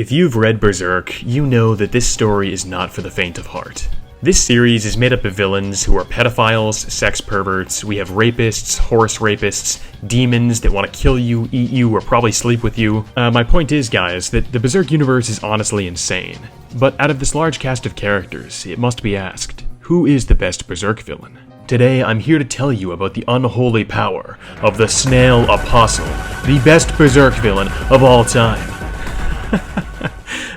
If you've read Berserk, you know that this story is not for the faint of heart. This series is made up of villains who are pedophiles, sex perverts, we have rapists, horse rapists, demons that want to kill you, eat you, or probably sleep with you. My point is, guys, that the Berserk universe is honestly insane. But out of this large cast of characters, it must be asked, who is the best Berserk villain? Today, I'm here to tell you about the unholy power of the Snail Apostle, the best Berserk villain of all time.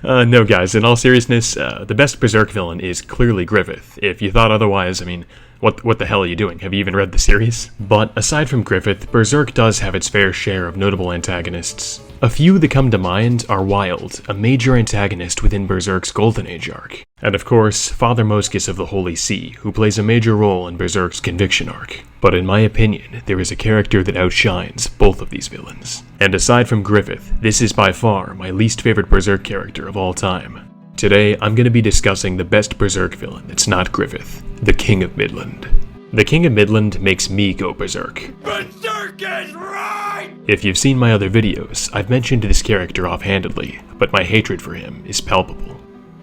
No guys, in all seriousness, the best Berserk villain is clearly Griffith. If you thought otherwise, I mean, what the hell are you doing? Have you even read the series? But aside from Griffith, Berserk does have its fair share of notable antagonists. A few that come to mind are Wild, a major antagonist within Berserk's Golden Age arc. And of course, Father Moskus of the Holy See, who plays a major role in Berserk's Conviction arc. But in my opinion, there is a character that outshines both of these villains. And aside from Griffith, this is by far my least favorite Berserk character of all time. Today, I'm going to be discussing the best Berserk villain that's not Griffith, the King of Midland. The King of Midland makes me go Berserk. Berserk is right! If you've seen my other videos, I've mentioned this character offhandedly, but my hatred for him is palpable.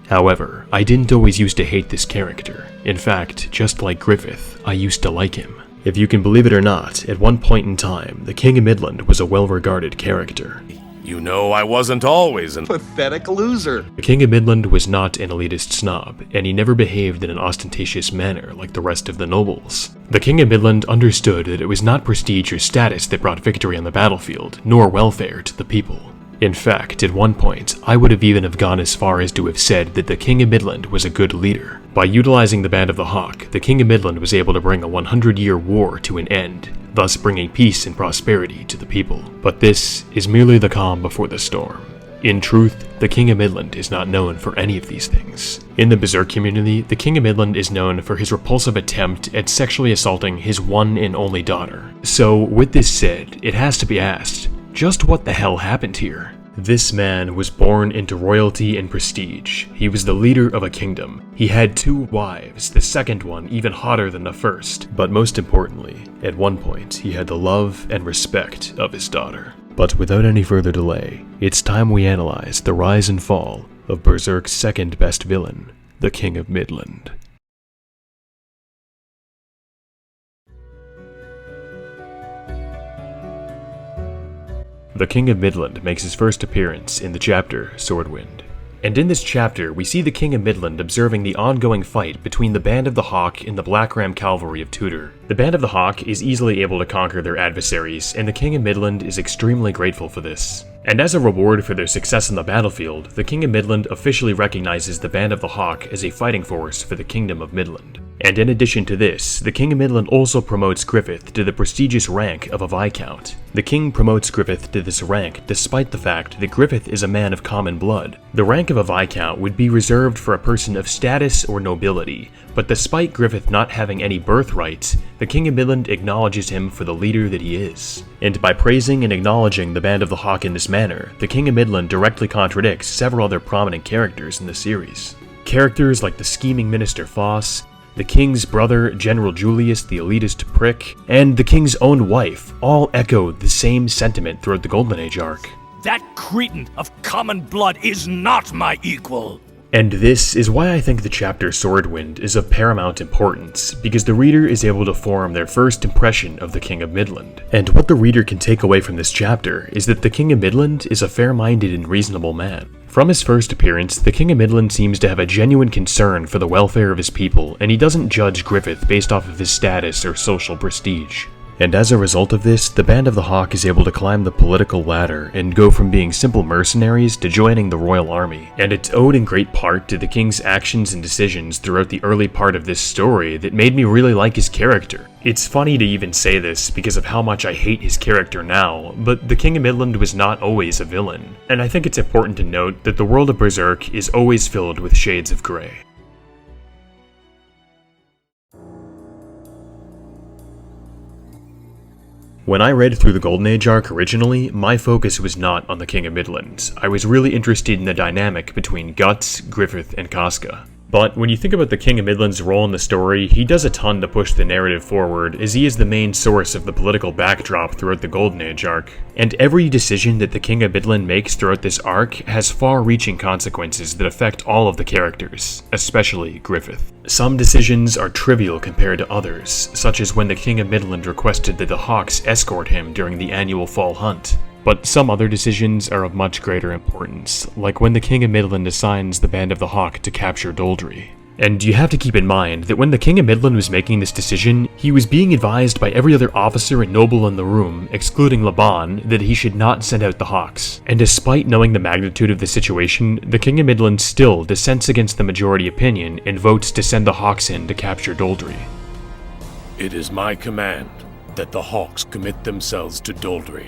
However, I didn't always used to hate this character. In fact, just like Griffith, I used to like him. If you can believe it or not, at one point in time, the King of Midland was a well-regarded character. You know I wasn't always a pathetic loser. The King of Midland was not an elitist snob, and he never behaved in an ostentatious manner like the rest of the nobles. The King of Midland understood that it was not prestige or status that brought victory on the battlefield, nor welfare to the people. In fact, at one point, I would have even gone as far as to have said that the King of Midland was a good leader. By utilizing the Band of the Hawk, the King of Midland was able to bring a 100-year war to an end, thus bringing peace and prosperity to the people. But this is merely the calm before the storm. In truth, the King of Midland is not known for any of these things. In the Berserk community, the King of Midland is known for his repulsive attempt at sexually assaulting his one and only daughter. So, with this said, it has to be asked, just what the hell happened here? This man was born into royalty and prestige. He was the leader of a kingdom. He had 2 wives, the second one even hotter than the first. But most importantly, at one point, he had the love and respect of his daughter. But without any further delay, it's time we analyze the rise and fall of Berserk's second best villain, the King of Midland. The King of Midland makes his first appearance in the chapter Swordwind. And in this chapter, we see the King of Midland observing the ongoing fight between the Band of the Hawk and the Black Ram Cavalry of Tudor. The Band of the Hawk is easily able to conquer their adversaries, and the King of Midland is extremely grateful for this. And as a reward for their success on the battlefield, the King of Midland officially recognizes the Band of the Hawk as a fighting force for the Kingdom of Midland. And in addition to this, the King of Midland also promotes Griffith to the prestigious rank of a Viscount. The King promotes Griffith to this rank despite the fact that Griffith is a man of common blood. The rank of a Viscount would be reserved for a person of status or nobility, but despite Griffith not having any birthright, the King of Midland acknowledges him for the leader that he is. And by praising and acknowledging the Band of the Hawk in this manner, the King of Midland directly contradicts several other prominent characters in the series. Characters like the scheming Minister Foss, the King's brother, General Julius the elitist prick, and the King's own wife all echoed the same sentiment throughout the Golden Age arc. That cretin of common blood is not my equal! And this is why I think the chapter Swordwind is of paramount importance, because the reader is able to form their first impression of the King of Midland. And what the reader can take away from this chapter is that the King of Midland is a fair-minded and reasonable man. From his first appearance, the King of Midland seems to have a genuine concern for the welfare of his people, and he doesn't judge Griffith based off of his status or social prestige. And as a result of this, the Band of the Hawk is able to climb the political ladder and go from being simple mercenaries to joining the royal army. And it's owed in great part to the King's actions and decisions throughout the early part of this story that made me really like his character. It's funny to even say this because of how much I hate his character now, but the King of Midland was not always a villain. And I think it's important to note that the world of Berserk is always filled with shades of grey. When I read through the Golden Age arc originally, my focus was not on the King of Midland. I was really interested in the dynamic between Guts, Griffith, and Casca. But when you think about the King of Midland's role in the story, he does a ton to push the narrative forward, as he is the main source of the political backdrop throughout the Golden Age arc. And every decision that the King of Midland makes throughout this arc has far-reaching consequences that affect all of the characters, especially Griffith. Some decisions are trivial compared to others, such as when the King of Midland requested that the Hawks escort him during the annual fall hunt. But some other decisions are of much greater importance, like when the King of Midland assigns the Band of the Hawk to capture Doldry. And you have to keep in mind that when the King of Midland was making this decision, he was being advised by every other officer and noble in the room, excluding Laban, that he should not send out the Hawks. And despite knowing the magnitude of the situation, the King of Midland still dissents against the majority opinion and votes to send the Hawks in to capture Doldry. It is my command that the Hawks commit themselves to Doldry.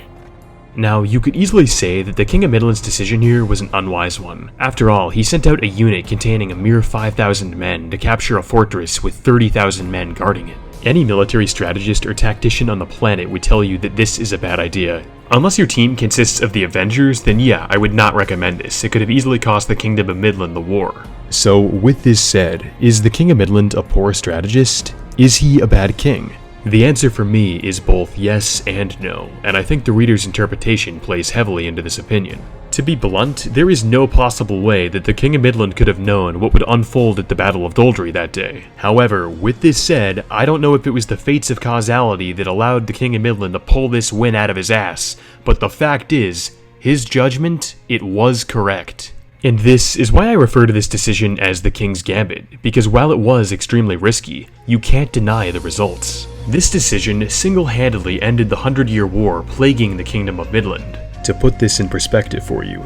Now, you could easily say that the King of Midland's decision here was an unwise one. After all, he sent out a unit containing a mere 5,000 men to capture a fortress with 30,000 men guarding it. Any military strategist or tactician on the planet would tell you that this is a bad idea. Unless your team consists of the Avengers, then yeah, I would not recommend this. It could have easily cost the Kingdom of Midland the war. So, with this said, is the King of Midland a poor strategist? Is he a bad king? The answer for me is both yes and no, and I think the reader's interpretation plays heavily into this opinion. To be blunt, there is no possible way that the King of Midland could have known what would unfold at the Battle of Doldry that day. However, with this said, I don't know if it was the fates of causality that allowed the King of Midland to pull this win out of his ass, but the fact is, his judgment, it was correct. And this is why I refer to this decision as the King's Gambit, because while it was extremely risky, you can't deny the results. This decision single-handedly ended the 100-Year War plaguing the Kingdom of Midland. To put this in perspective for you,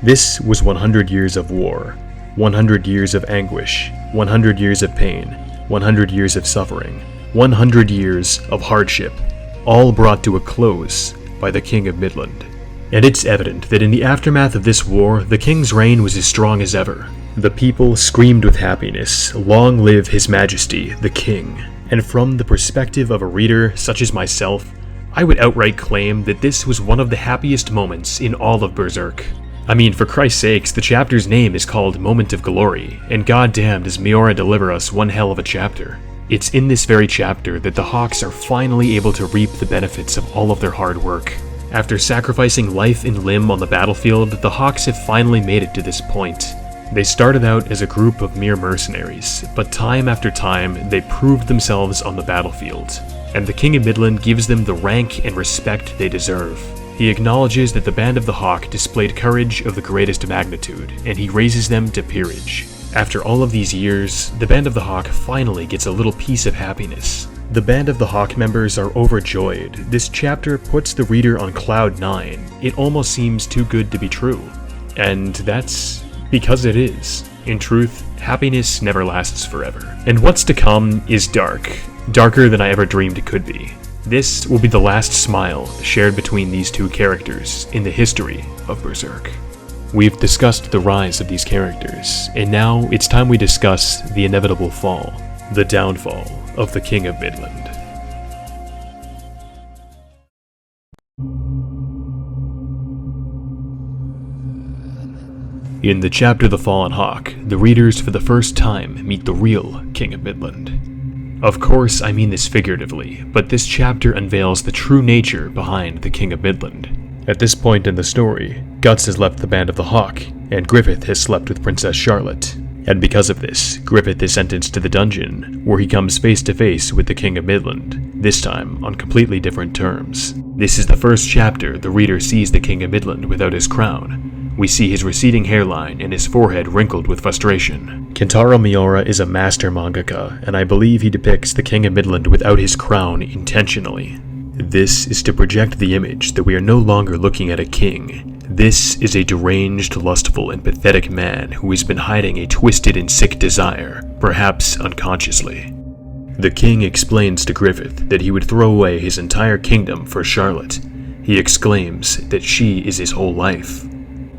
this was 100 years of war, 100 years of anguish, 100 years of pain, 100 years of suffering, 100 years of hardship, all brought to a close by the King of Midland. And it's evident that in the aftermath of this war, the king's reign was as strong as ever. The people screamed with happiness, "Long live His Majesty, the King." And from the perspective of a reader such as myself, I would outright claim that this was one of the happiest moments in all of Berserk. I mean, for Christ's sakes, the chapter's name is called Moment of Glory, and goddamn does Miura deliver us one hell of a chapter. It's in this very chapter that the Hawks are finally able to reap the benefits of all of their hard work. After sacrificing life and limb on the battlefield, the Hawks have finally made it to this point. They started out as a group of mere mercenaries, but time after time, they proved themselves on the battlefield, and the King of Midland gives them the rank and respect they deserve. He acknowledges that the Band of the Hawk displayed courage of the greatest magnitude, and he raises them to peerage. After all of these years, the Band of the Hawk finally gets a little piece of happiness. The Band of the Hawk members are overjoyed. This chapter puts the reader on cloud 9. It almost seems too good to be true. And that's because it is. In truth, happiness never lasts forever. And what's to come is dark. Darker than I ever dreamed it could be. This will be the last smile shared between these two characters in the history of Berserk. We've discussed the rise of these characters, and now it's time we discuss the inevitable fall, the downfall of the King of Midland. In the chapter The Fallen Hawk, the readers for the first time meet the real King of Midland. Of course, I mean this figuratively, but this chapter unveils the true nature behind the King of Midland. At this point in the story, Guts has left the Band of the Hawk, and Griffith has slept with Princess Charlotte. And because of this, Griffith is sentenced to the dungeon, where he comes face to face with the King of Midland, this time on completely different terms. This is the first chapter the reader sees the King of Midland without his crown. We see his receding hairline and his forehead wrinkled with frustration. Kentaro Miura is a master mangaka, and I believe he depicts the King of Midland without his crown intentionally. This is to project the image that we are no longer looking at a king. This is a deranged, lustful, and pathetic man who has been hiding a twisted and sick desire, perhaps unconsciously. The king explains to Griffith that he would throw away his entire kingdom for Charlotte. He exclaims that she is his whole life.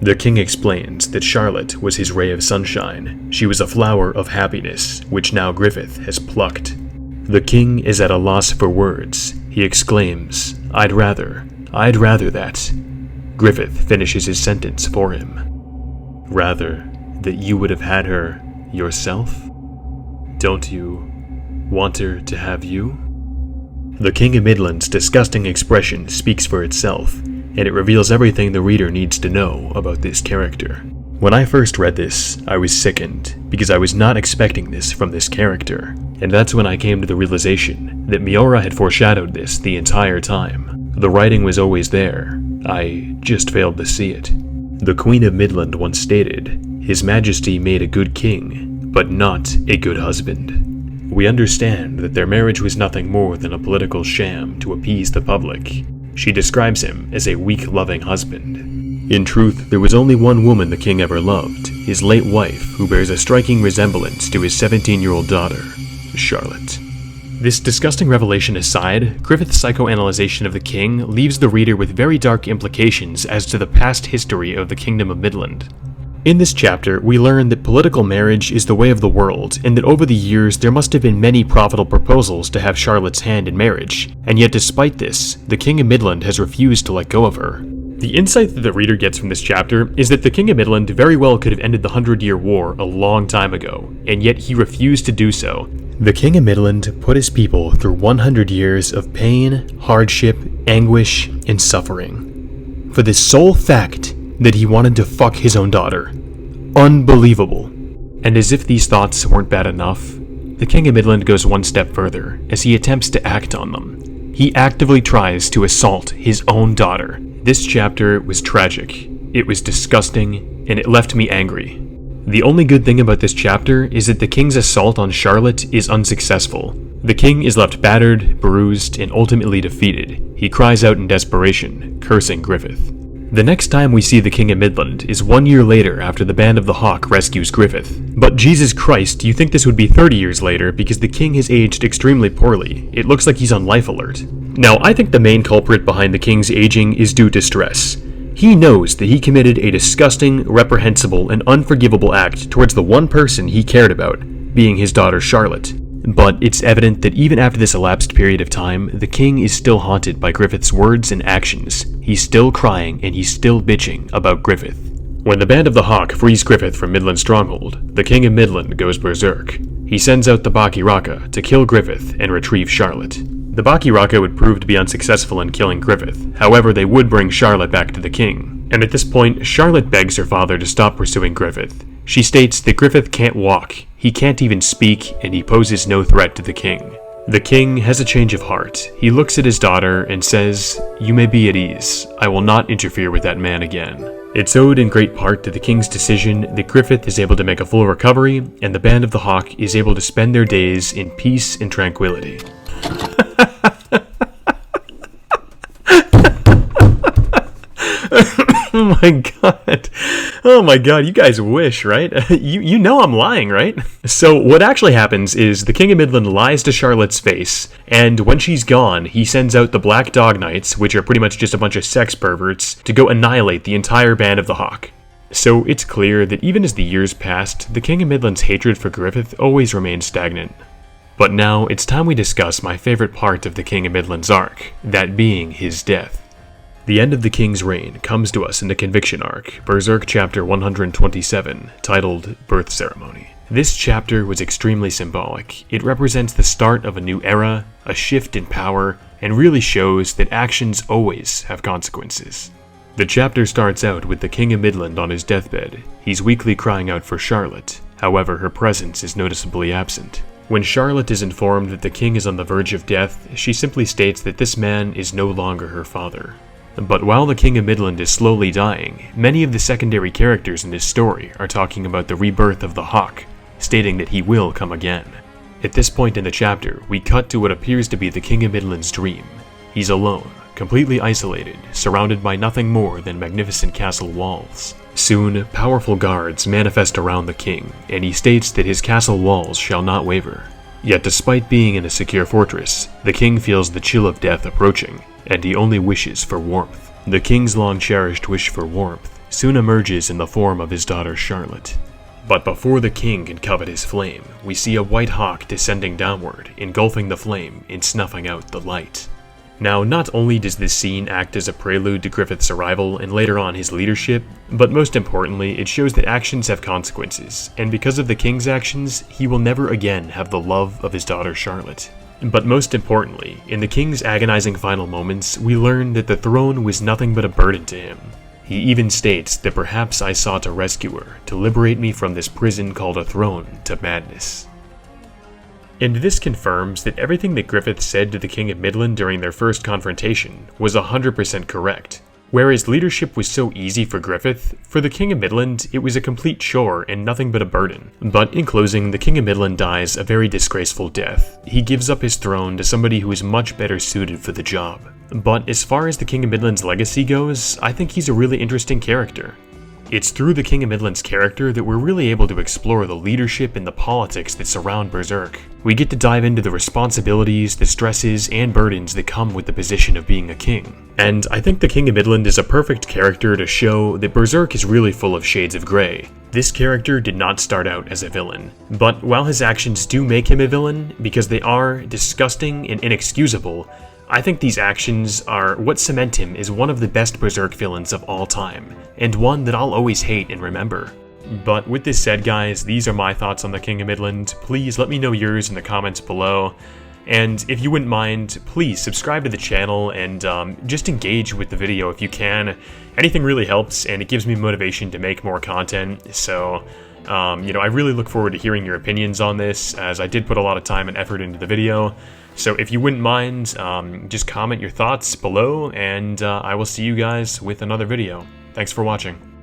The king explains that Charlotte was his ray of sunshine. She was a flower of happiness, which now Griffith has plucked. The king is at a loss for words. He exclaims, I'd rather that. Griffith finishes his sentence for him. Rather that you would have had her yourself? Don't you want her to have you? The King of Midland's disgusting expression speaks for itself, and it reveals everything the reader needs to know about this character. When I first read this, I was sickened, because I was not expecting this from this character, and that's when I came to the realization that Miura had foreshadowed this the entire time. The writing was always there, I just failed to see it. The Queen of Midland once stated, "His Majesty made a good king, but not a good husband." We understand that their marriage was nothing more than a political sham to appease the public. She describes him as a weak, loving husband. In truth, there was only one woman the king ever loved, his late wife, who bears a striking resemblance to his 17-year-old daughter, Charlotte. This disgusting revelation aside, Griffith's psychoanalyzation of the king leaves the reader with very dark implications as to the past history of the Kingdom of Midland. In this chapter, we learn that political marriage is the way of the world, and that over the years there must have been many profitable proposals to have Charlotte's hand in marriage, and yet despite this, the King of Midland has refused to let go of her. The insight that the reader gets from this chapter is that the King of Midland very well could have ended the 100-Year War a long time ago, and yet he refused to do so. The King of Midland put his people through 100 years of pain, hardship, anguish, and suffering, for the sole fact that he wanted to fuck his own daughter. Unbelievable. And as if these thoughts weren't bad enough, the King of Midland goes one step further as he attempts to act on them. He actively tries to assault his own daughter. This chapter was tragic, it was disgusting, and it left me angry. The only good thing about this chapter is that the king's assault on Charlotte is unsuccessful. The king is left battered, bruised, and ultimately defeated. He cries out in desperation, cursing Griffith. The next time we see the King of Midland is 1 year later after the Band of the Hawk rescues Griffith. But Jesus Christ, you think this would be 30 years later because the king has aged extremely poorly. It looks like he's on life alert. Now, I think the main culprit behind the king's aging is due to stress. He knows that he committed a disgusting, reprehensible, and unforgivable act towards the one person he cared about, being his daughter Charlotte. But it's evident that even after this elapsed period of time, the king is still haunted by Griffith's words and actions. He's still crying and he's still bitching about Griffith. When the Band of the Hawk frees Griffith from Midland's stronghold, the King of Midland goes berserk. He sends out the Bakiraka to kill Griffith and retrieve Charlotte. The Bakiraka would prove to be unsuccessful in killing Griffith, however they would bring Charlotte back to the king. And at this point, Charlotte begs her father to stop pursuing Griffith. She states that Griffith can't walk, he can't even speak, and he poses no threat to the king. The king has a change of heart. He looks at his daughter and says, "You may be at ease. I will not interfere with that man again." It's owed in great part to the king's decision that Griffith is able to make a full recovery, and the Band of the Hawk is able to spend their days in peace and tranquility. Oh my god. Oh my god, you guys wish, right? You know I'm lying, right? So what actually happens is the King of Midland lies to Charlotte's face, and when she's gone, he sends out the Black Dog Knights, which are pretty much just a bunch of sex perverts, to go annihilate the entire Band of the Hawk. So it's clear that even as the years passed, the King of Midland's hatred for Griffith always remained stagnant. But now it's time we discuss my favorite part of the King of Midland's arc, that being his death. The end of the king's reign comes to us in the Conviction arc, Berserk chapter 127, titled Birth Ceremony. This chapter was extremely symbolic. It represents the start of a new era, a shift in power, and really shows that actions always have consequences. The chapter starts out with the King of Midland on his deathbed. He's weakly crying out for Charlotte, however her presence is noticeably absent. When Charlotte is informed that the king is on the verge of death, she simply states that this man is no longer her father. But while the King of Midland is slowly dying, many of the secondary characters in this story are talking about the rebirth of the Hawk, stating that he will come again. At this point in the chapter, we cut to what appears to be the King of Midland's dream. He's alone, completely isolated, surrounded by nothing more than magnificent castle walls. Soon, powerful guards manifest around the king, and he states that his castle walls shall not waver. Yet despite being in a secure fortress, the king feels the chill of death approaching, and he only wishes for warmth. The king's long-cherished wish for warmth soon emerges in the form of his daughter Charlotte. But before the king can covet his flame, we see a white hawk descending downward, engulfing the flame and snuffing out the light. Now, not only does this scene act as a prelude to Griffith's arrival and later on his leadership, but most importantly, it shows that actions have consequences, and because of the king's actions, he will never again have the love of his daughter Charlotte. But most importantly, in the king's agonizing final moments, we learn that the throne was nothing but a burden to him. He even states that perhaps I sought a rescuer to liberate me from this prison called a throne to madness. And this confirms that everything that Griffith said to the King of Midland during their first confrontation was 100% correct. Whereas leadership was so easy for Griffith, for the King of Midland it was a complete chore and nothing but a burden. But in closing, the King of Midland dies a very disgraceful death. He gives up his throne to somebody who is much better suited for the job. But as far as the King of Midland's legacy goes, I think he's a really interesting character. It's through the King of Midland's character that we're really able to explore the leadership and the politics that surround Berserk. We get to dive into the responsibilities, the stresses, and burdens that come with the position of being a king. And I think the King of Midland is a perfect character to show that Berserk is really full of shades of grey. This character did not start out as a villain, but while his actions do make him a villain, because they are disgusting and inexcusable, I think these actions are what cement him as one of the best Berserk villains of all time, and one that I'll always hate and remember. But with this said, guys, these are my thoughts on the King of Midland. Please let me know yours in the comments below, and if you wouldn't mind, please subscribe to the channel and just engage with the video if you can. Anything really helps, and it gives me motivation to make more content, so I really look forward to hearing your opinions on this, as I did put a lot of time and effort into the video. So if you wouldn't mind, just comment your thoughts below, and I will see you guys with another video. Thanks for watching.